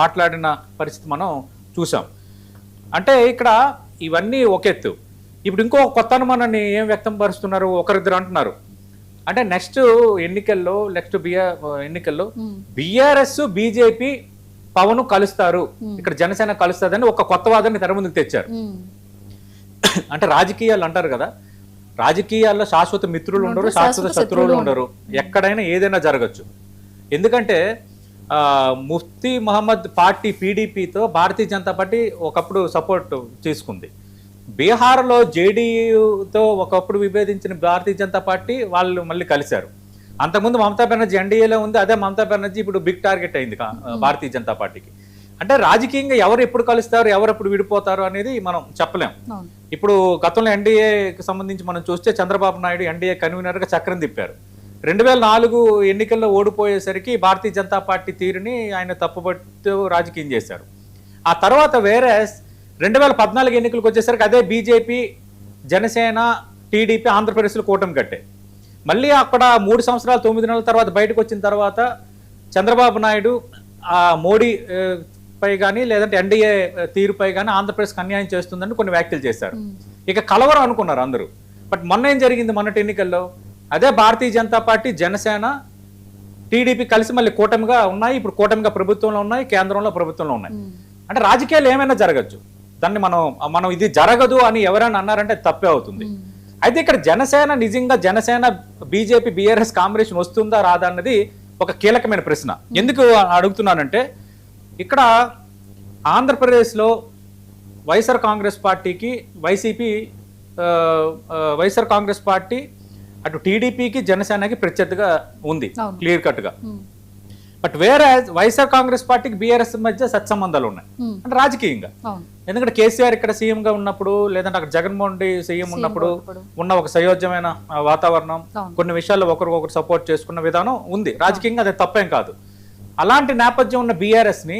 మాట్లాడిన పరిస్థితి మనం చూసాం. అంటే ఇక్కడ ఇవన్నీ ఒక ఎత్తు. ఇప్పుడు ఇంకో కొత్త అనుమానాన్ని ఏం వ్యక్తం పరుస్తున్నారు, ఒకరిద్దరు అంటున్నారు. అంటే నెక్స్ట్ ఎన్నికల్లో బీఆర్ఎస్ బీజేపీ పవన్ కలుస్తారు, ఇక్కడ జనసేన కలుస్తుందని ఒక కొత్త వాదాన్ని తెర ముందుకు తెచ్చారు. అంటే రాజకీయాలు అంటారు కదా, రాజకీయాల్లో శాశ్వత మిత్రులు ఉండరు, శాశ్వత శత్రువులు ఉండరు. ఎక్కడైనా ఏదైనా జరగచ్చు. ఎందుకంటే ముఫ్తీ మహమ్మద్ పార్టీ పీడీపీతో భారతీయ జనతా పార్టీ ఒకప్పుడు సపోర్ట్ చేసుకుంది. బీహార్లో జేడీయూతో ఒకప్పుడు విభేదించిన భారతీయ జనతా పార్టీ వాళ్ళు మళ్ళీ కలిశారు. అంతకుముందు మమతా బెనర్జీ ఎన్డీఏలో ఉంది, అదే మమతా బెనర్జీ ఇప్పుడు బిగ్ టార్గెట్ అయింది భారతీయ జనతా పార్టీకి. అంటే రాజకీయంగా ఎవరు ఎప్పుడు కలుస్తారు, ఎవరు ఎప్పుడు విడిపోతారు అనేది మనం చెప్పలేం. ఇప్పుడు గతంలో ఎన్డీఏకి సంబంధించి మనం చూస్తే చంద్రబాబు నాయుడు ఎన్డీఏ కన్వీనర్గా చక్రం తిప్పారు. 2004 ఎన్నికల్లో ఓడిపోయేసరికి భారతీయ జనతా పార్టీ తీరుని ఆయన తప్పుపడుతూ రాజకీయం చేశారు. ఆ తర్వాత వేరే 2014 ఎన్నికలకు వచ్చేసరికి అదే బీజేపీ, జనసేన, టీడీపీ ఆంధ్రప్రదేశ్లో కూటమి కట్టే. మళ్ళీ అక్కడ 3 సంవత్సరాలు 9 నెలల తర్వాత బయటకు వచ్చిన తర్వాత చంద్రబాబు నాయుడు మోడీ పై కానీ లేదంటే ఎన్డీఏ తీరుపై కానీ ఆంధ్రప్రదేశ్కి అన్యాయం చేస్తుందని కొన్ని వ్యాఖ్యలు చేశారు. ఇక కలవరం అనుకున్నారు అందరూ. బట్ మొన్న ఏం జరిగింది, మొన్నటి ఎన్నికల్లో అదే భారతీయ జనతా పార్టీ, జనసేన, టీడీపీ కలిసి మళ్ళీ కూటమిగా ఉన్నాయి. ఇప్పుడు కూటమిగా ప్రభుత్వంలో ఉన్నాయి, కేంద్రంలో ప్రభుత్వంలో ఉన్నాయి. అంటే రాజకీయాలు ఏమైనా జరగచ్చు. దాన్ని మనం ఇది జరగదు అని ఎవరైనా అన్నారంటే తప్పే అవుతుంది. అయితే ఇక్కడ జనసేన నిజంగా జనసేన బీజేపీ బీఆర్ఎస్ కాంబినేషన్ వస్తుందా రాదా అన్నది ఒక కీలకమైన ప్రశ్న. ఎందుకు అడుగుతున్నానంటే ఇక్కడ ఆంధ్రప్రదేశ్లో వైఎస్ఆర్ కాంగ్రెస్ పార్టీకి వైఎస్ఆర్ కాంగ్రెస్ పార్టీ అటు టీడీపీకి జనసేనకి ప్రత్యర్థిగా ఉంది క్లియర్ కట్ గా. బట్ వేరే వైఎస్ఆర్ కాంగ్రెస్ పార్టీకి బీఆర్ఎస్ మధ్య సత్సంబంధాలు ఉన్నాయి అంటే రాజకీయంగా. ఎందుకంటే కేసీఆర్ ఇక్కడ సీఎం గా ఉన్నప్పుడు, లేదంటే అక్కడ జగన్మోహన్ రెడ్డి సీఎం ఉన్నప్పుడు ఉన్న ఒక సయోజ్యమైన వాతావరణం, కొన్ని విషయాల్లో ఒకరికొకరు సపోర్ట్ చేసుకున్న విధానం ఉంది రాజకీయంగా. అది తప్పేం కాదు. అలాంటి నేపథ్యం ఉన్న బీఆర్ఎస్ ని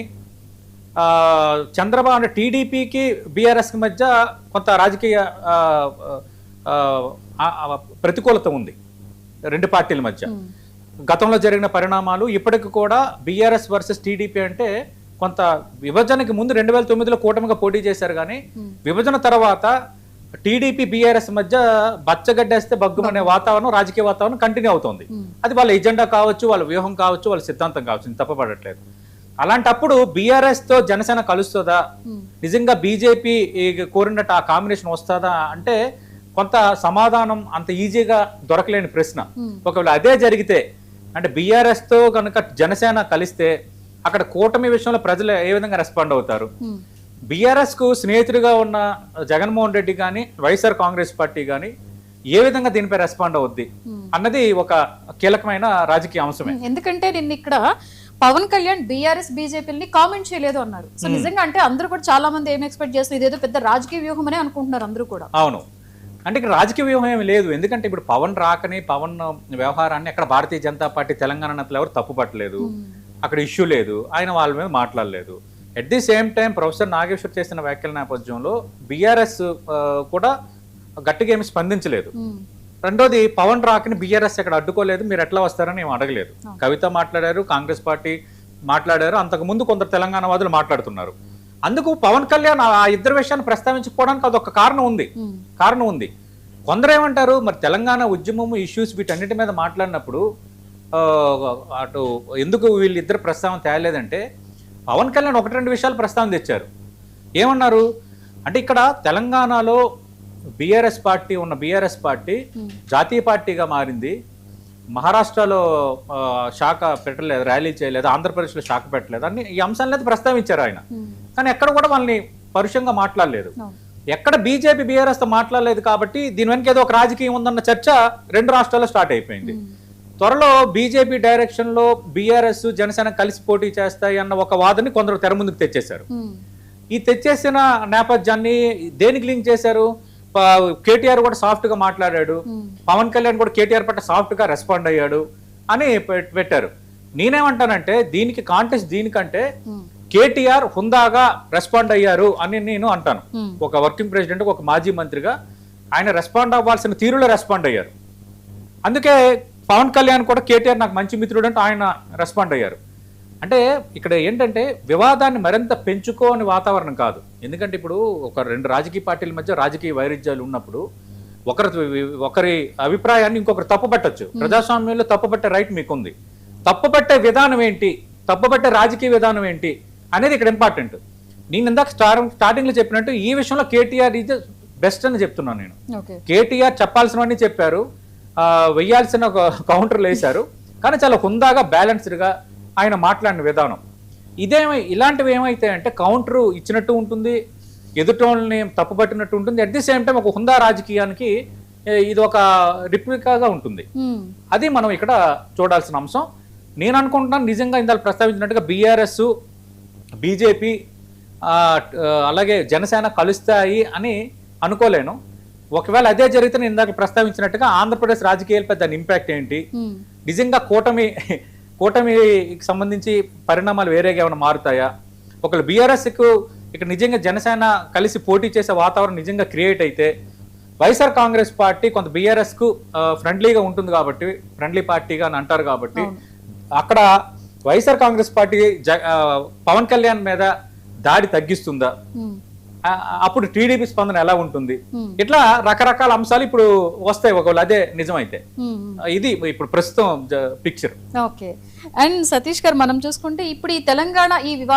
చంద్రబాబు అంటే టీడీపీకి బీఆర్ఎస్ కి మధ్య కొంత రాజకీయ ప్రతికూలత ఉంది రెండు పార్టీల మధ్య. గతంలో జరిగిన పరిణామాలు ఇప్పటికి కూడా బీఆర్ఎస్ వర్సెస్ టీడీపీ అంటే కొంత విభజనకి ముందు 2009లో కూటమిగా పోటీ చేశారు, కానీ విభజన తర్వాత టీడీపీ బీఆర్ఎస్ మధ్య బచ్చగడ్డేస్తే బగ్గుమనే వాతావరణం, రాజకీయ వాతావరణం కంటిన్యూ అవుతుంది. అది వాళ్ళ ఎజెండా కావచ్చు, వాళ్ళ వ్యూహం కావచ్చు, వాళ్ళ సిద్ధాంతం కావచ్చు, తప్పపడట్లేదు. అలాంటప్పుడు బీఆర్ఎస్ తో జనసేన కలుస్తుందా, నిజంగా బీజేపీ కోరినట్టు ఆ కాంబినేషన్ వస్తుందా అంటే కొంత సమాధానం అంత ఈజీగా దొరకలేని ప్రశ్న. ఒకవేళ అదే జరిగితే అంటే బీఆర్ఎస్ తో కనుక జనసేన కలిస్తే అక్కడ కూటమి విషయంలో ప్రజలు ఏ విధంగా రెస్పాండ్ అవుతారు, బీఆర్ఎస్ కు స్నేహితుడిగా ఉన్న జగన్మోహన్ రెడ్డి కానీ వైఎస్ఆర్ కాంగ్రెస్ పార్టీ కానీ ఏ విధంగా దీనిపై రెస్పాండ్ అవుద్ది అన్నది ఒక కీలకమైన రాజకీయ అంశమే. ఎందుకంటే నిన్న ఇక్కడ పవన్ కళ్యాణ్ బీఆర్ఎస్ బీజేపీని కామెంట్ చేయలేదు అన్నారు. సో నిజంగా అంటే అందరూ కూడా చాలా మంది ఏం ఎక్స్పెక్ట్ చేస్తున్నారు, ఇదేదో పెద్ద రాజకీయ వ్యూహం అనే అనుకుంటున్నారు అందరూ కూడా. అవును, అంటే ఇక్కడ రాజకీయ వ్యూహం ఏమి లేదు. ఎందుకంటే ఇప్పుడు పవన్ రాకని, పవన్ వ్యవహారాన్ని అక్కడ భారతీయ జనతా పార్టీ తెలంగాణ నేతలు ఎవరు తప్పు పట్టలేదు, అక్కడ ఇష్యూ లేదు, ఆయన వాళ్ళ మీద మాట్లాడలేదు. At the same time professor Nageshwar చేసిన వ్యాఖ్యల నేపథ్యంలో బీఆర్ఎస్ కూడా గట్టిగా ఏమి స్పందించలేదు. రెండోది పవన్ రాకని బీఆర్ఎస్ ఎక్కడ అడ్డుకోలేదు, మీరు ఎట్లా వస్తారని ఏమి అడగలేదు. కవిత మాట్లాడారు, కాంగ్రెస్ పార్టీ మాట్లాడారు, అంతకుముందు కొందరు తెలంగాణ వాదులు మాట్లాడుతున్నారు. అందుకు పవన్ కళ్యాణ్ ఆ ఇద్దరు విషయాన్ని ప్రస్తావించుకోవడానికి అదొక కారణం ఉంది. కొందరు ఏమంటారు, మరి తెలంగాణ ఉద్యమము ఇష్యూస్ వీటన్నిటి మీద మాట్లాడినప్పుడు అటు ఎందుకు వీళ్ళిద్దరు ప్రస్తావన తేలేదంటే పవన్ కళ్యాణ్ 1-2 విషయాలు ప్రస్తావన తెచ్చారు. ఏమన్నారు అంటే ఇక్కడ తెలంగాణలో బీఆర్ఎస్ పార్టీ జాతీయ పార్టీగా మారింది, మహారాష్ట్రలో శాఖ పెట్టలేదు, ర్యాలీ చేయలేదు, ఆంధ్రప్రదేశ్లో శాఖ పెట్టలేదు అని ఈ అంశాలను ప్రస్తావించారు ఆయన. కానీ ఎక్కడ కూడా వాళ్ళని పరుషంగా మాట్లాడలేదు. ఎక్కడ బీజేపీ బీఆర్ఎస్ తో మాట్లాడలేదు. కాబట్టి దీని వెనక ఏదో ఒక రాజకీయం ఉందన్న చర్చ 2 రాష్ట్రాల్లో స్టార్ట్ అయిపోయింది. త్వరలో బీజేపీ డైరెక్షన్ లో బీఆర్ఎస్ జనసేన కలిసి పోటీ చేస్తాయి అన్న ఒక వాదనని కొందరు తెర ముందుకు తెచ్చేశారు. ఈ తెచ్చేసిన నేపథ్యాన్ని దేనికి లింక్ చేశారు, కేటీఆర్ కూడా సాఫ్ట్ గా మాట్లాడాడు, పవన్ కళ్యాణ్ కూడా కేటీఆర్ పట్ల సాఫ్ట్ గా రెస్పాండ్ అయ్యాడు అని పెట్టారు. నేనేమంటానంటే దీనికి కాంటెస్ట్ దీనికంటే కేటీఆర్ హుందాగా రెస్పాండ్ అయ్యారు అని నేను అంటాను. ఒక వర్కింగ్ ప్రెసిడెంట్, ఒక మాజీ మంత్రిగా ఆయన రెస్పాండ్ అవ్వాల్సిన తీరులో రెస్పాండ్ అయ్యారు. అందుకే పవన్ కళ్యాణ్ కూడా కేటీఆర్ నాకు మంచి మిత్రుడు అంటే ఆయన రెస్పాండ్ అయ్యారు. అంటే ఇక్కడ ఏంటంటే వివాదాన్ని మరింత పెంచుకోని వాతావరణం కాదు. ఎందుకంటే ఇప్పుడు ఒక రెండు రాజకీయ పార్టీల మధ్య రాజకీయ వైరుధ్యాలు ఉన్నప్పుడు ఒకరి అభిప్రాయాన్ని ఇంకొకరు తప్పుపట్టొచ్చు. ప్రజాస్వామ్యంలో తప్పుపట్టే రైట్ మీకుంది. తప్పుపట్టే విధానం ఏంటి, తప్పుపట్టే రాజకీయ విధానం ఏంటి అనేది ఇక్కడ ఇంపార్టెంట్. నేను ఇందాక స్టార్టింగ్ లో చెప్పినట్టు ఈ విషయంలో కేటీఆర్ ఇది బెస్ట్ అని చెప్తున్నాను నేను. కేటీఆర్ చెప్పాల్సినవన్నీ చెప్పారు, వెయ్యాల్సిన కౌంటర్లు వేశారు, కానీ చాలా హుందాగా బ్యాలెన్స్డ్గా ఆయన మాట్లాడిన విధానం ఇలాంటివి ఏమైతే అంటే కౌంటర్ ఇచ్చినట్టు ఉంటుంది, ఎదుటోళ్ళని తప్పుపట్టినట్టు ఉంటుంది, అట్ ది సేమ్ టైం ఒక హుందా రాజకీయానికి ఇది ఒక రిప్లికాగా ఉంటుంది. అది మనం ఇక్కడ చూడాల్సిన అంశం. నేను అనుకుంటున్నాను నిజంగా ఇందాక ప్రస్తావించినట్టుగా బీఆర్ఎస్ బీజేపీ అలాగే జనసేన కలుస్తాయి అని అనుకోలేను. ఒకవేళ అదే జరిగితే నేను ఇందాక ప్రస్తావించినట్టుగా ఆంధ్రప్రదేశ్ రాజకీయాలపై దాని ఇంపాక్ట్ ఏంటి, నిజంగా కూటమికి సంబంధించి పరిణామాలు వేరేగా ఏమైనా మారుతాయా, ఒకవేళ బీఆర్ఎస్కు ఇక్కడ నిజంగా జనసేన కలిసి పోటీ చేసే వాతావరణం నిజంగా క్రియేట్ అయితే వైఎస్ఆర్ కాంగ్రెస్ పార్టీ కొంత బీఆర్ఎస్కు ఫ్రెండ్లీగా ఉంటుంది కాబట్టి, ఫ్రెండ్లీ పార్టీగా అని అంటారు కాబట్టి అక్కడ వైఎస్ఆర్ కాంగ్రెస్ పార్టీ పవన్ కళ్యాణ్ మీద దాడి తగ్గిస్తుందా, అప్పుడు టీడీపీ స్పందన ఎలా ఉంటుంది, ఇట్లా రకరకాల అంశాలు ఇప్పుడు వస్తాయి ఒకవేళ అదే నిజమైతే. ఇది ఇప్పుడు ప్రస్తుతం పిక్చర్. ఓకే. అండ్ సతీష్ గారు మనం చూసుకుంటే ఇప్పుడు ఈ తెలంగాణ ఈ వివాదం